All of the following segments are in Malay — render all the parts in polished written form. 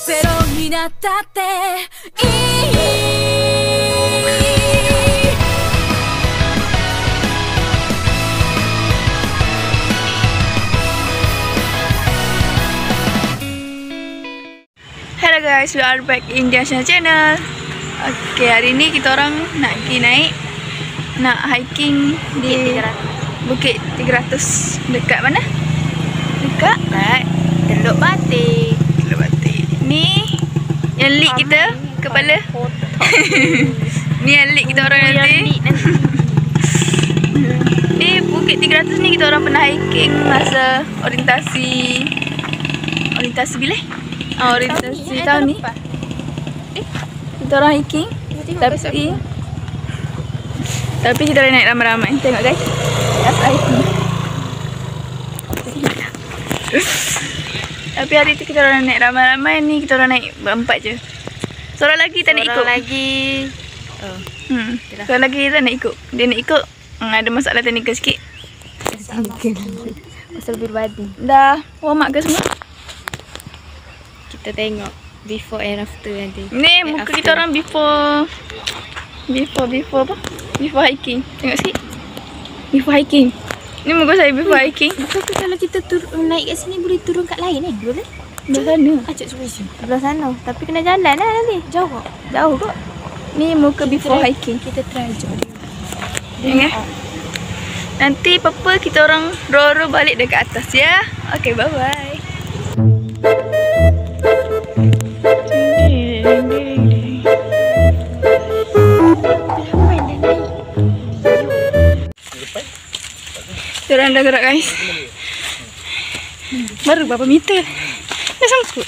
ゼロになったっていい。Hello guys, we are back in Diasha Channel. Oke, hari ini kita orang nak hiking di Bukit 300. Dekat mana? Dekat Teluk Batik. Teluk Batik. Ni yang lead kita, kepala. Ni yang lead kita orang nanti. Di Bukit 300 ni kita orang pernah hiking masa orientasi bila? Orientasi tahun ni. Kita orang hiking. Tapi kita dah naik ramai-ramai. Tengok guys. That's hiking. Tapi hari tu kita orang naik ramai-ramai, ni kita orang naik berempat je. Seorang lagi tak nak ikut. Seorang lagi tak nak ikut. Dia nak ikut ada masalah teknikal sikit. Pasal berbadi. Dah warm up ke semua? Kita tengok before and after nanti. Ni muka kita orang before apa? Before hiking. Tengok sikit. Before hiking. Ni muka saya before hiking. Tapi kalau kita naik kat sini boleh turun kat lain boleh? Belah sana. Acak cuba. Belah sana. Tapi kena jalan lah nanti. Jauh kok. Jauh kok. Ni muka before hiking. Kita try je. Tengok. Nanti apa kita orang roll balik dekat atas ya. Okay, bye bye. Diorang dah gerak guys. Baru berapa meter dah sangkut.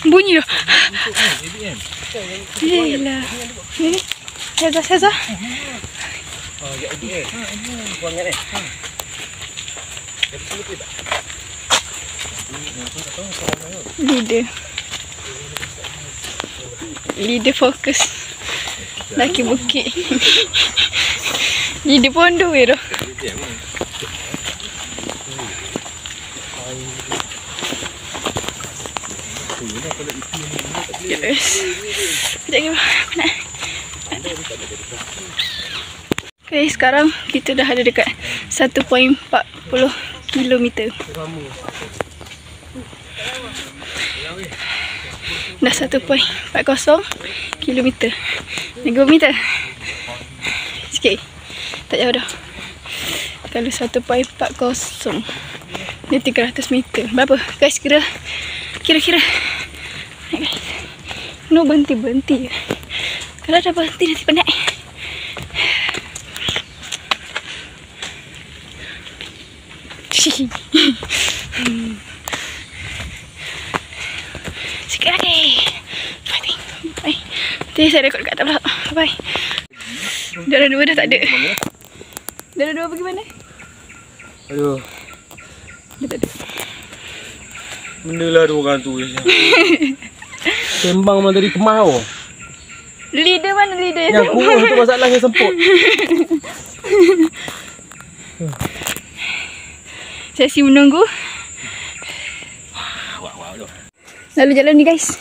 Bunyi dah. Yelah. Ni Seza. Leader fokus. Laki bukit. Leader pondok tu. Yes. Sekejap lagi. Okay, sekarang kita dah ada dekat 1.40 km. Dah 1.40 km. 3 meter. Sikit. Tak jauh dah. Kalau 1.40 ni 300 meter. Berapa? Guys, kira. Naik guys. No berhenti. Kalau dah berhenti nanti penat. Sikit lagi. Bye. Nanti saya rekod kat atas pula. Bye. Dah dua dah tak ada. Dah dua pergi mana? Aduh. Dia tak ada. Benda lah dua orang tu je. Sembang malam tadi kemau. Leader mana leader? Yang kurus tu masalahnya semput. Sesi menunggu. Lalu jalan ni guys.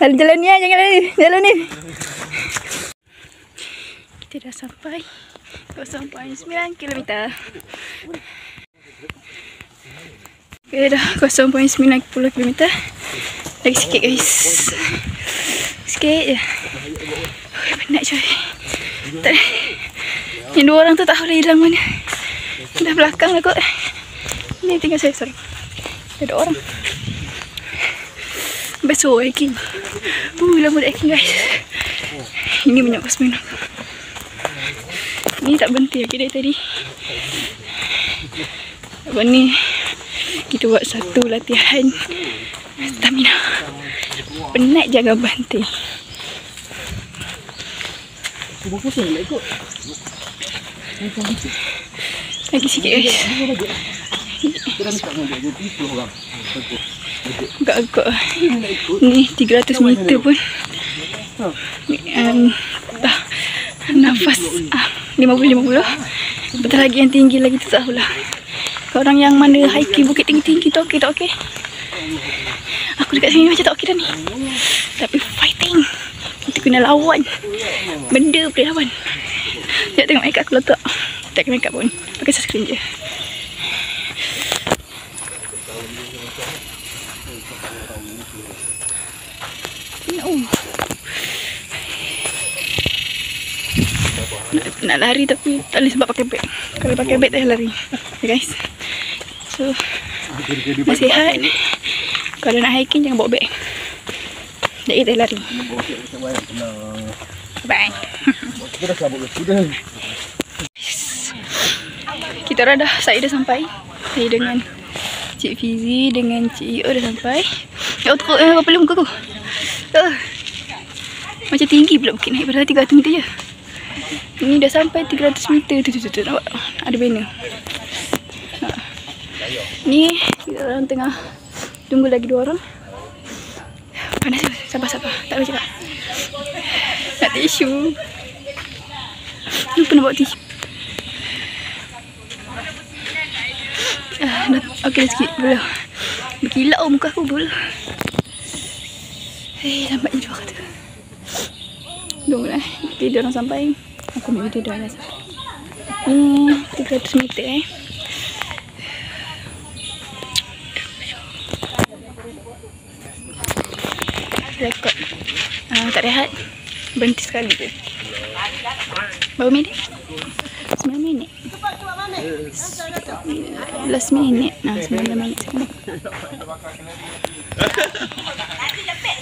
Lalu jalan ni jangan lari. Jalan ni. Kita dah sampai 0.9 km. Okay, dah 0.90 km. Lagi sikit guys. Sikit je. Penat coy. Tak. Yang dua orang tu tak boleh hilang mana. Dah belakang dah kot. Ni tinggal saya seorang. Ada orang. Besok hiking. Lama dah hiking guys. Ini banyak kosmen aku. Ni tak berhenti lagi dari tadi. Apa ni? Kita buat satu latihan stamina. Penat jangan berhenti. Lagi sikit guys. Agak-agak. Ni 300 meter pun. Dah nafas 50-50. Betul lagi yang tinggi lagi tu tak tahulah. Korang yang mana hiking bukit tinggi-tinggi tu okey tak okey? Aku dekat sini macam tak okey dah ni. Tapi fighting. Kita kena lawan. Benda boleh lawan. Sekejap tengok makeup aku letak. Tak kena makeup pun. Pakai sunscreen je. Nak lari tapi tak boleh sebab pakai beg. Kalau pakai beg tak boleh lari. Okay guys. So nasihat, kalau nak hiking jangan bawa beg. Jadi kita lari. Bye. Kita orang dah, saya dah sampai. Saya dengan Cik Fizi dengan Cik Io dah sampai. Ya teruk berapa muka aku. Macam tinggi pula bukit, naik pada 300 meter je. Ini dah sampai 300 meter tu nampak. Ada banner. Ni kita orang tengah tunggu lagi 2 orang. Panas tu, sabar. Tak boleh cakap. Nak tisu. Lupa nak bawa tisu. Okey dah sikit, boleh. Berkilau muka aku, boleh. Lambat je 2 kata. Tunggu lah, video orang sampai. Aku ambil video dah sampai. Ni 300 meter rekod. Tak rehat. Berhenti sekali je. Berapa minit? 9 minit. 11 minit. 9 minit sekarang.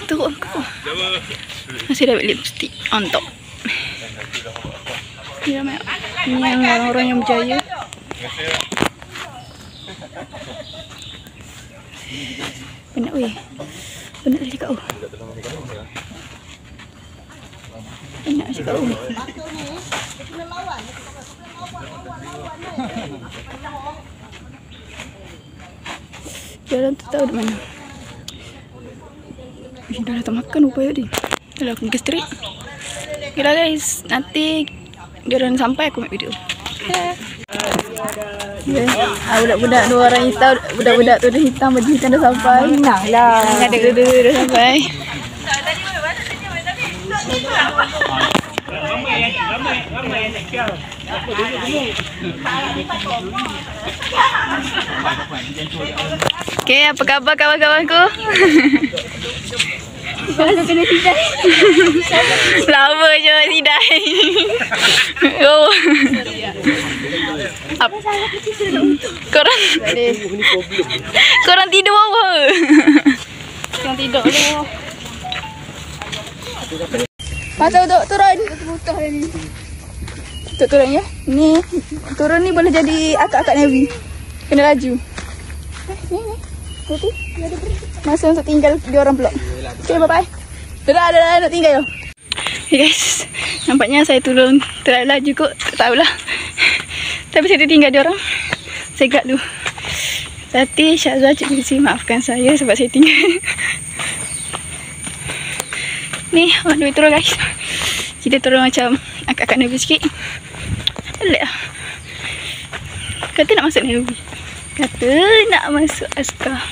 Teruk aku. Masih dah ambil lipstick on top. Ni ramai. Ni yang orang-orang yang berjaya. Penat weh. Penat dah cakap Penat cakap Jalan tu tahu di mana. Dah tak makan rupanya tadi. Dah aku pergi street. Okay lah guys, nanti dia orang sampai aku ambil video. Budak-budak 2 orang hitam, budak-budak tu dah hitam, baju hitam dah sampai. Senang lah. Ada dah sampai. Okay, apa khabar kawan-kawanku? Aku kena sidai. Lama je sidai. Oh. Korang tidur apa? Korang tidur dulu. Masa untuk turun. Untuk turun ya. Ni turun ni boleh jadi akak-akak Navy. Kena laju. Ni. Nanti masa untuk tinggal dia orang pula. Okay, bye-bye. Dah nak tinggal. Okay guys, nampaknya saya turun terlalu laju kot. Tak tahulah. Tapi saya tinggal dia orang. Saya gerak dulu. Tati, Syazah, Cik Fizi, maafkan saya sebab saya tinggal. Ni, on the way turun guys. Kita turun macam akak-akak Navy sikit. Pelik lah. Kata nak masuk Navy. Kata nak masuk askar.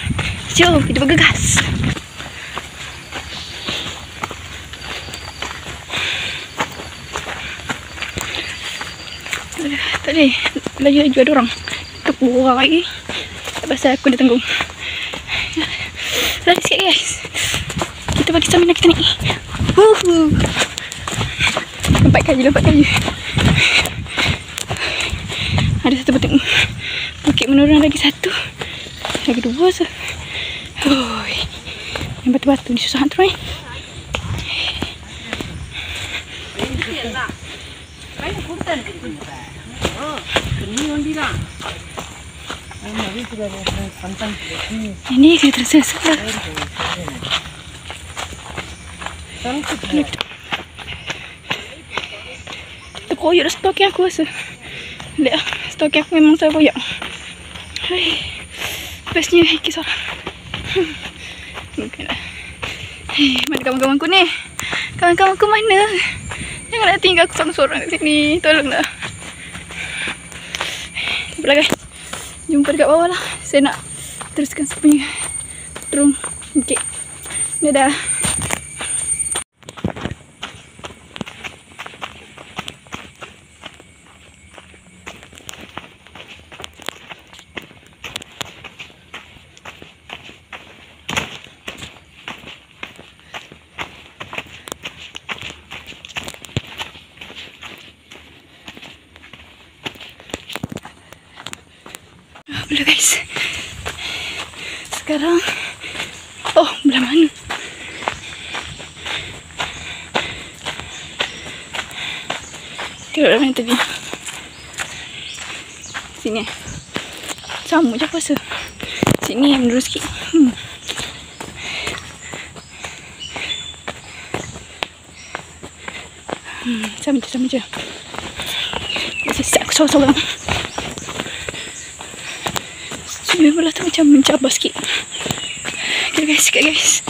Jom kita bergegas. Tak boleh. Laju-laju ada orang. Tak orang lagi. Tak pasal aku dah tanggung. Lari sikit guys. Kita bagi stamina kita naik. Lompat kali. Ada satu bukit menurun, lagi 1. Lagi 2 je. Yang batu-batu ni susah nak turun. Ini saya tersesat. Terkoyak dah stok yang aku rasa. Lihat lah, stok yang aku memang saya koyak. Bestnya hiking seorang. Mana kawan-kawanku ni? Kawan-kawanku mana? Janganlah tinggal aku seorang-seorang kat sini. Tolonglah. Baiklah guys. Jumpa dekat bawah lah. Saya nak teruskan saya punya drone. Okay. Dadah. Belum guys. Sekarang belah mana? Tengok belah mana tadi. Sini. Sama je puasa. Sini menurun sikit. Sama je. Sesak aku sorang-sorang. Sini belah tu macam mencabar sikit. Okay guys, sikit guys.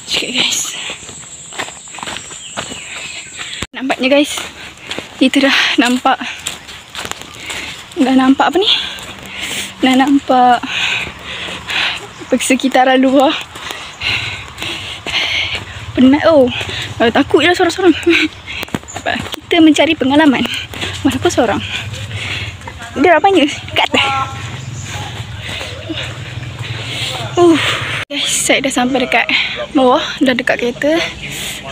Sikit guys. Nampaknya guys, kita dah nampak apa ni? Dah nampak persekitaran luar. Penat takut je lah sorang-sorang. Kita mencari pengalaman. Mana aku seorang. Dia apanya? Dekat dah. Guys, saya dah sampai dekat bawah. Dah dekat kereta.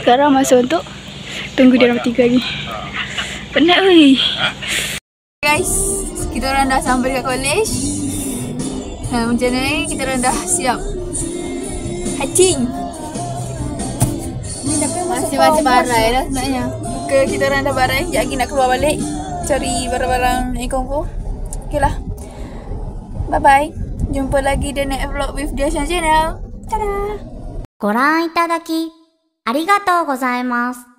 Sekarang masa untuk tunggu dia nombor 3 lagi. Penat weh. Guys, kita orang dah sampai dekat college. Macam ni kita orang dah siap hiking. Masih macam barai lah sebenarnya. Kita orang dah barai. Sekejap lagi nak keluar balik cari barang-barang e-combo. Okay lah. Bye bye. Jumpa lagi di next vlog with Diashan Channel. Tada! ご覧いただきありがとうございます。